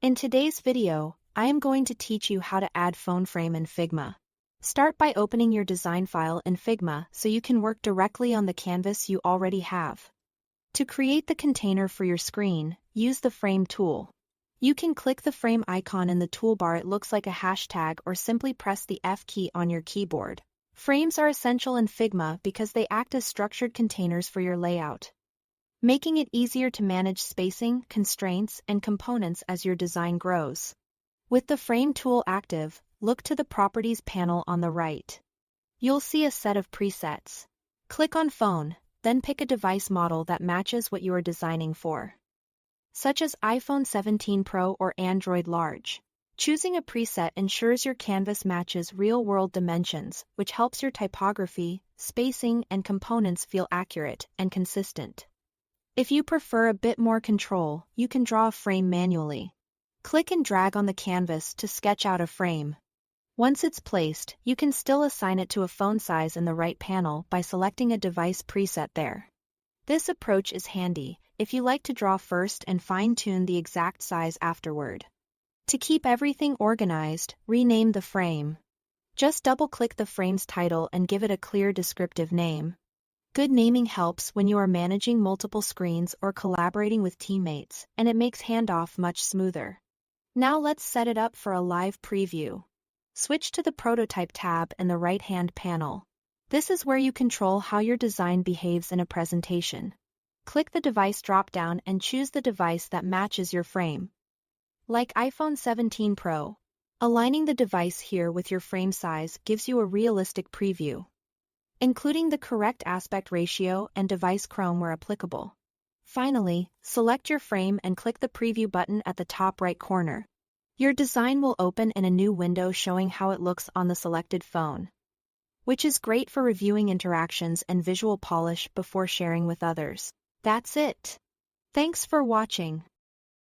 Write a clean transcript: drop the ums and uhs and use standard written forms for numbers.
In today's video, I am going to teach you how to add phone frame in Figma. Start by opening your design file in Figma so you can work directly on the canvas you already have. To create the container for your screen, use the Frame tool. You can click the frame icon in the toolbar. It looks like a hashtag, or simply press the F key on your keyboard. Frames are essential in Figma because they act as structured containers for your layout, making it easier to manage spacing, constraints, and components as your design grows. With the Frame tool active, look to the Properties panel on the right. You'll see a set of presets. Click on Phone, then pick a device model that matches what you are designing for, such as iPhone 17 Pro or Android Large. Choosing a preset ensures your canvas matches real-world dimensions, which helps your typography, spacing, and components feel accurate and consistent. If you prefer a bit more control, you can draw a frame manually. Click and drag on the canvas to sketch out a frame. Once it's placed, you can still assign it to a phone size in the right panel by selecting a device preset there. This approach is handy if you like to draw first and fine-tune the exact size afterward. To keep everything organized, rename the frame. Just double-click the frame's title and give it a clear descriptive name. Good naming helps when you are managing multiple screens or collaborating with teammates, and it makes handoff much smoother. Now let's set it up for a live preview. Switch to the Prototype tab in the right-hand panel. This is where you control how your design behaves in a presentation. Click the device drop-down and choose the device that matches your frame, like iPhone 17 Pro. Aligning the device here with your frame size gives you a realistic preview, including the correct aspect ratio and device chrome where applicable. Finally, select your frame and click the Preview button at the top right corner. Your design will open in a new window showing how it looks on the selected phone, which is great for reviewing interactions and visual polish before sharing with others. That's it. Thanks for watching.